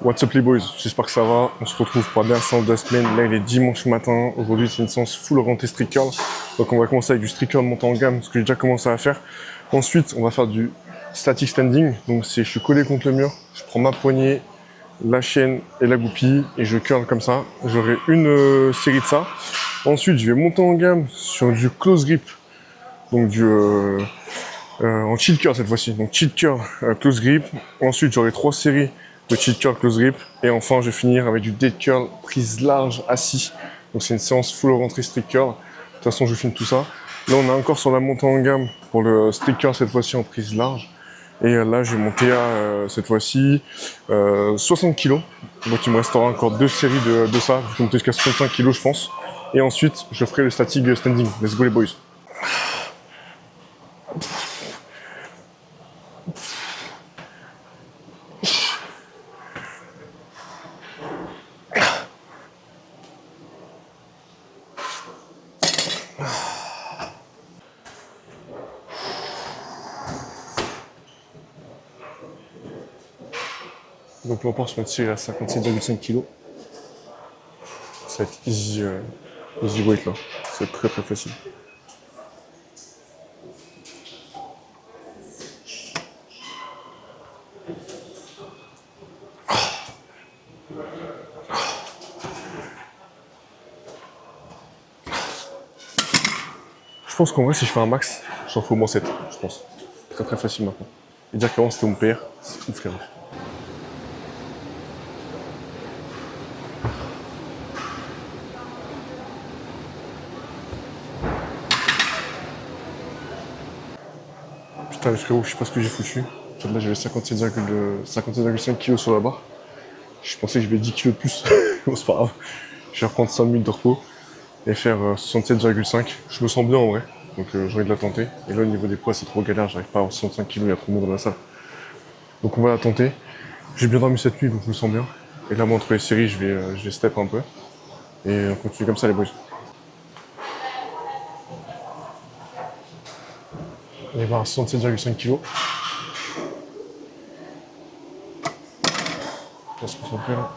What's up les boys, j'espère que ça va. On se retrouve pour la dernière séance de la semaine. Là il est dimanche matin. Aujourd'hui c'est une séance full orientée strict curl. Donc on va commencer avec du strict curl monté en gamme, ce que j'ai déjà commencé à faire. Ensuite on va faire du static standing. Donc je suis collé contre le mur, je prends ma poignée, la chaîne et la goupille et je curl comme ça. J'aurai une série de ça. Ensuite je vais monter en gamme sur du close grip. Donc en cheat curl cette fois-ci. Donc cheat curl, close grip. Ensuite j'aurai 3 séries de cheat curl close grip et enfin je vais finir avec du dead curl prise large assis. Donc c'est une séance full rentrée strict curl. De toute façon je filme tout ça. Là on est encore sur la montée en gamme pour le strict curl cette fois-ci en prise large. Et là j'ai monté à cette fois-ci 60 kg. Donc il me restera encore 2 séries de ça. Je vais monter jusqu'à 65 kg je pense. Et ensuite je ferai le static standing. Let's go les boys. Donc là on part sur une série à 57,5 kg. Ça va être easy weight là. Ça va être très très facile. Je pense qu'en vrai si je fais un max, j'en fais au moins 7, je pense. Très très facile maintenant. Et dire qu'avant c'était mon père, c'est ouf frère. Putain les frérots, je sais pas ce que j'ai foutu. En fait là j'avais 57,5 kg sur la barre. Je pensais que j'avais 10 kg de plus. Bon c'est pas grave. Je vais reprendre 5 minutes de repos et faire 67,5. Je me sens bien en vrai. Donc j'ai envie de la tenter. Et là au niveau des poids c'est trop galère, j'arrive pas à avoir 65 kg, il y a trop de monde dans la salle. Donc on va la tenter. J'ai bien dormi cette nuit donc je me sens bien. Et là moi entre les séries je vais step un peu. Et on continue comme ça les boys. On est à 67,5 kg. On va se concentrer là.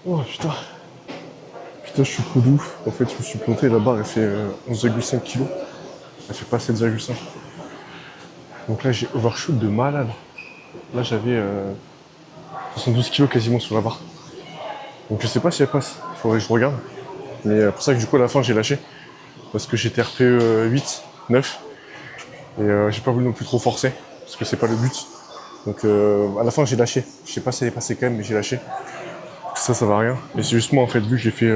Oh putain. Putain, je suis trop de ouf. En fait, je me suis planté, la barre elle fait 11,5 kg. Elle fait pas 7,5. Donc là, j'ai overshoot de malade. Là, j'avais 72 kg quasiment sur la barre. Donc je sais pas si elle passe. Faudrait que je regarde. Mais pour ça que du coup, à la fin, j'ai lâché. Parce que j'étais RPE 8, 9. Et j'ai pas voulu non plus trop forcer. Parce que c'est pas le but. Donc à la fin, j'ai lâché. Je sais pas si elle est passée quand même, mais j'ai lâché. Ça va rien. Et c'est juste moi, en fait, vu que j'ai fait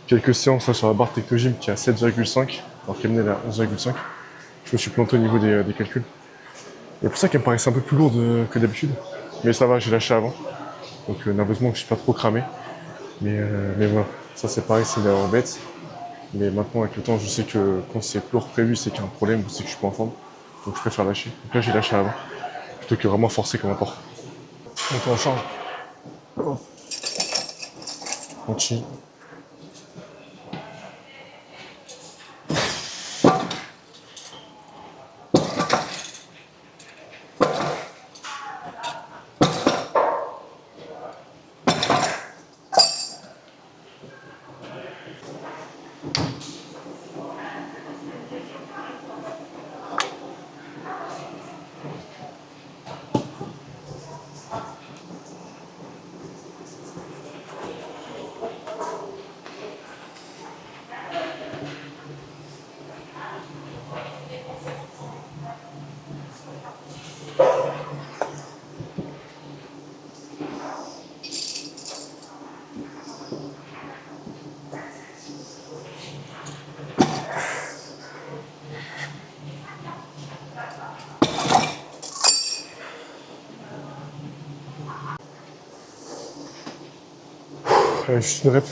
quelques séances là, sur la barre Technogym qui est à 7,5, alors qu'elle menait à 11,5, je me suis planté au niveau des calculs. Et pour ça qu'elle me paraissait un peu plus lourde que d'habitude. Mais ça va, j'ai lâché avant. Donc nerveusement, je suis pas trop cramé. Mais voilà, ça c'est pareil, c'est une erreur bête. Mais maintenant, avec le temps, je sais que quand c'est plus lourd prévu, c'est qu'il y a un problème, c'est que je suis pas en forme. Donc je préfère lâcher. Donc là, j'ai lâché avant, plutôt que vraiment forcer comme un porc. Donc on change. On chill. Juste une rep.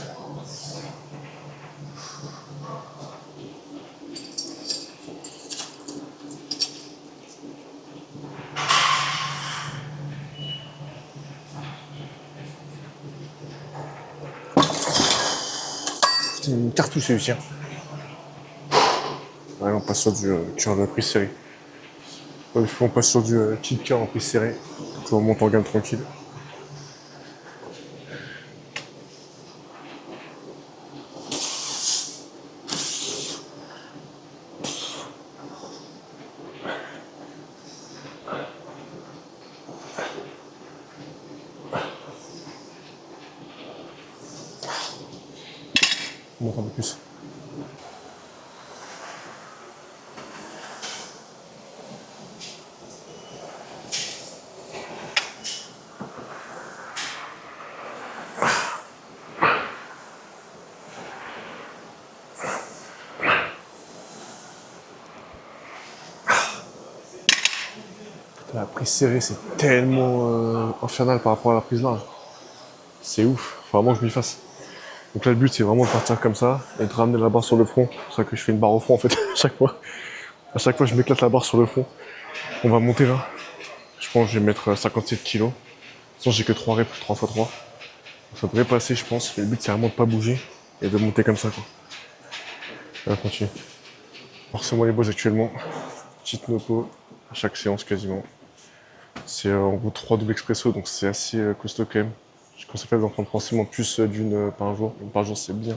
Putain, une cartouche celui-ci. Allez, on passe sur du cœur de prise serrée. On passe sur du kick cœur en prise serrée. Donc on monte en gamme tranquille. On monte un peu plus. La prise serrée, c'est tellement infernal par rapport à la prise large. C'est ouf, faut vraiment que je m'y fasse. Donc là, le but, c'est vraiment de partir comme ça et de ramener la barre sur le front. C'est pour ça que je fais une barre au front, en fait, à chaque fois. À chaque fois, je m'éclate la barre sur le front. On va monter là. Je pense que je vais mettre 57 kg. De toute façon, j'ai que 3 reps, 3 x 3. Ça devrait passer, je pense. Mais le but, c'est vraiment de pas bouger et de monter comme ça, quoi. On va continuer. Forcément, les boys actuellement. Petite nopo à chaque séance quasiment. C'est en gros 3 doubles expresso, donc c'est assez costaud quand même. Je conseille d'en prendre forcément plus d'une par jour. Une par jour, c'est bien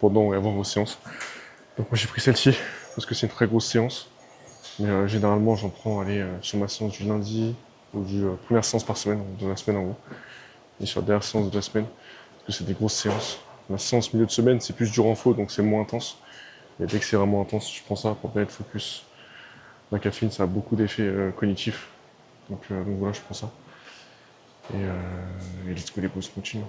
pendant et avant vos séances. Donc moi j'ai pris celle-ci parce que c'est une très grosse séance. Mais généralement j'en prends sur ma séance du lundi ou du première séance par semaine, de la semaine en gros. Et sur la dernière séance de la semaine, parce que c'est des grosses séances. La séance milieu de semaine c'est plus du renfort donc c'est moins intense. Et dès que c'est vraiment intense, je prends ça pour bien être focus. La caféine ça a beaucoup d'effets cognitifs. Donc voilà, je prends ça. Et let's go les pauses continuent.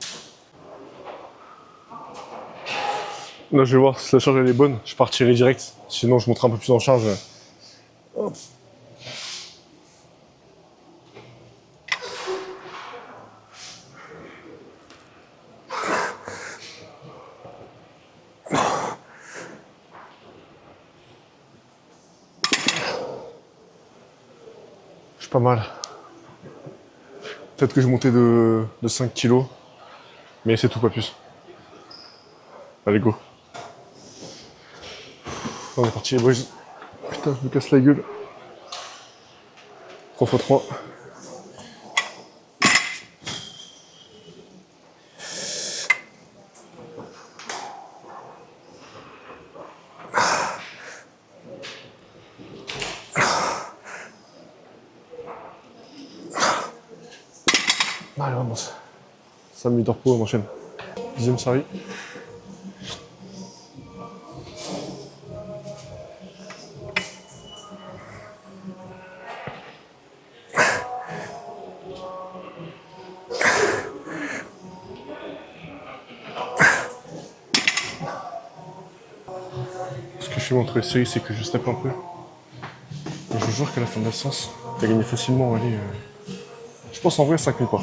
Là je vais voir si la charge elle est bonne, je partirai direct. Sinon je monterai un peu plus en charge. Hop. Je suis pas mal. Peut-être que je montais de 5 kilos. Mais c'est tout, pas plus. Allez, go. On est parti les boys. Putain, je me casse la gueule. 3 x 3. Allez, on avance. 5 minutes de repos, on enchaîne. Deuxième série. Ce que je fais entre les séries, c'est que je step un peu. Et je vous jure qu'à la fin de la séance, t'as gagné facilement, je pense en vrai 5 000 pas.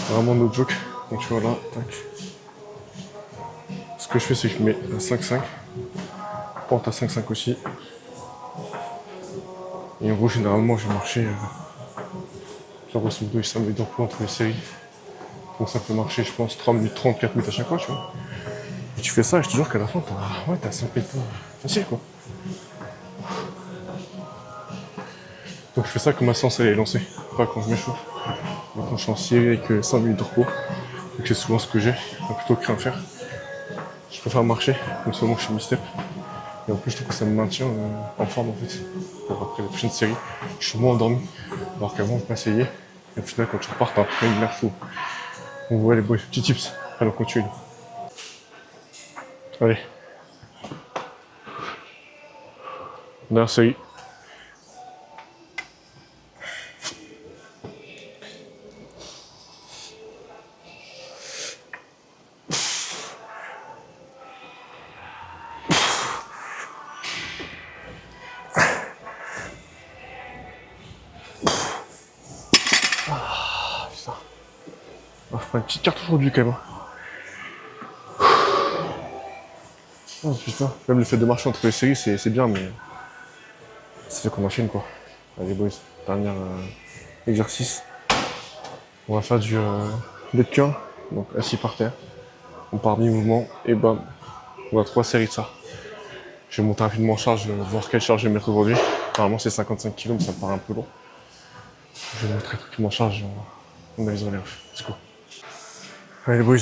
Vraiment no joke. Donc tu vois là, tac. Ce que je fais, c'est que je mets un 5-5. Porte à 5-5 aussi. Et en gros, généralement, je vais marcher. Genre, grosso modo, 5 minutes de repos entre les séries. Donc ça peut marcher, je pense, 3 minutes 30, 4 minutes à chaque fois, tu vois. Et tu fais ça, et je te jure qu'à la fin, t'as 5 minutes facile, quoi. Donc je fais ça quand ma séance elle est lancée, pas quand je m'échauffe. Donc quand je suis en série avec 5 minutes de repos, donc c'est souvent ce que j'ai, plutôt que rien faire. Je préfère marcher, comme ça moi je suis mi-step. Et en plus je trouve que ça me maintient en forme en fait. Pour après la prochaine série, je suis moins endormi, alors qu'avant je m'asseyais. Et au final quand tu repars, t'as après une mer chaud. Donc voilà les boys, petits tips, allez on continue. Allez. Dernière série. On va faire une petite carte aujourd'hui quand même. Oh putain, même le fait de marcher entre les séries c'est bien mais ça fait qu'on enchaîne quoi. Allez boys, dernier exercice. On va faire du dead curl, donc assis par terre. On part mi-mouvement et bam, on a 3 séries de ça. Je vais monter rapidement en charge, voir quelle charge je vais mettre aujourd'hui. Normalement c'est 55 kg, mais ça me paraît un peu long. Je vais monter rapidement en charge et on avisera les refs. Let's go. Allez les boys.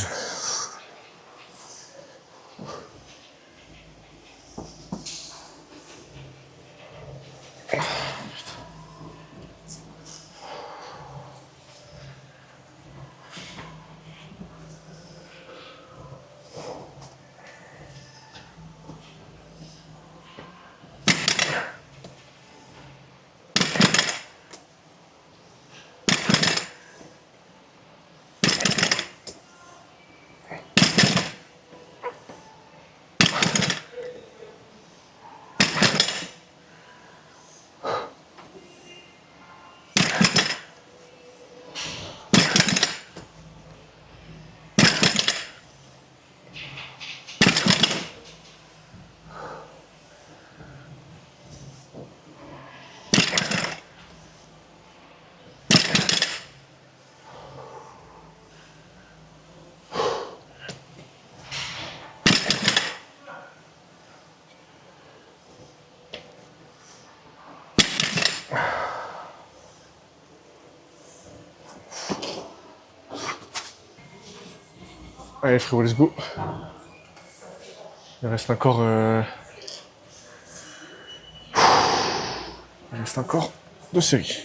Allez frérot, let's go. Il reste encore... Il reste encore 2 séries.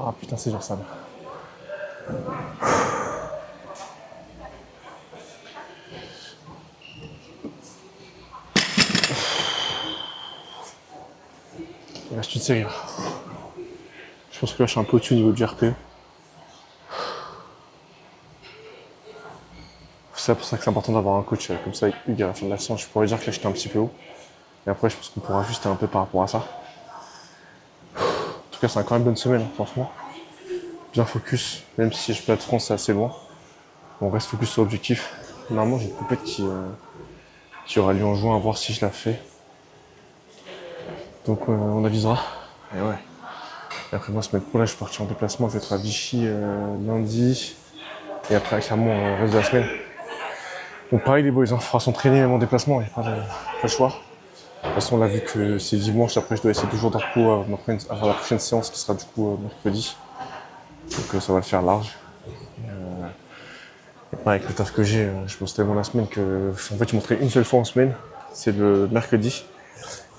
Ah putain, c'est dur ça. Il reste une série là. Je pense que là je suis un peu au-dessus au niveau du RPE. C'est pour ça que c'est important d'avoir un coach comme ça avec Hugues à la fin de la séance. Je pourrais dire que là j'étais un petit peu haut. Et après je pense qu'on pourra ajuster un peu par rapport à ça. En tout cas c'est encore une bonne semaine, franchement. Bien focus, même si je peux être France c'est assez loin. On reste focus sur l'objectif. Normalement j'ai une compète qui aura lieu en juin à voir si je la fais. Donc on avisera. Et ouais. Et après moi semaine pro là je suis parti en déplacement, je vais être à Vichy lundi. Et après à Clermont le reste de la semaine. Donc pareil les boys, on fera s'entraîner même en déplacement, il n'y a pas le choix. De toute façon on a vu que c'est dimanche, après je dois essayer 2 jours de repos avant la prochaine séance qui sera du coup mercredi. Donc ça va le faire large. Et pareil, avec le taf que j'ai, je bosse tellement la semaine que en fait je m'entraîne une seule fois en semaine, c'est le mercredi.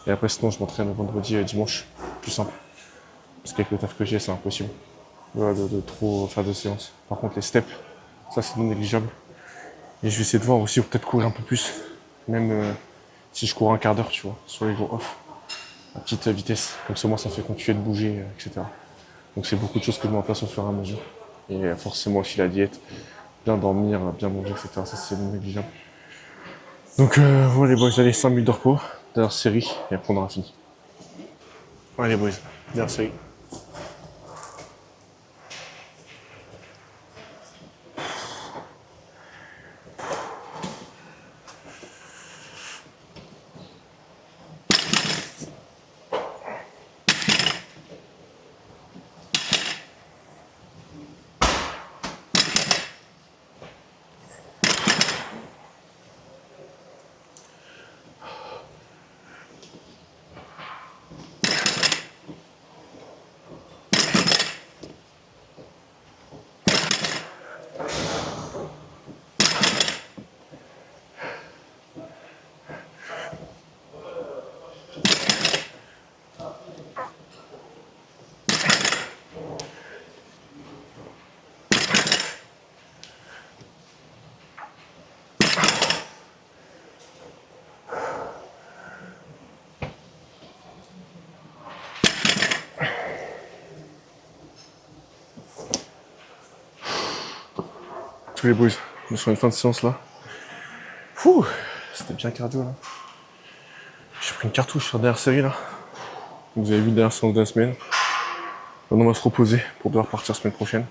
Et après sinon je m'entraîne le vendredi et dimanche, plus simple. Parce qu'avec le taf que j'ai c'est impossible de trop faire de séances. Par contre les steps, ça c'est non négligeable. Et je vais essayer de voir aussi, ou peut-être courir un peu plus. Même si je cours un quart d'heure, tu vois, sur les jours off. À petite vitesse. Comme ça, moi, ça fait continuer de bouger, etc. Donc c'est beaucoup de choses que je mets en place au fur et à mesure. Et forcément aussi la diète. Bien dormir, bien manger, etc. Ça, c'est non négligeable. Donc voilà les boys, allez, 5 minutes de repos. Dernière série, et après on aura fini. Allez les boys, dernière série. tous les boys. On est sur une fin de séance là. Ouh, c'était bien cardio là. J'ai pris une cartouche sur la dernière série là. Vous avez vu la dernière séance de la semaine. Maintenant on va se reposer pour pouvoir partir semaine prochaine.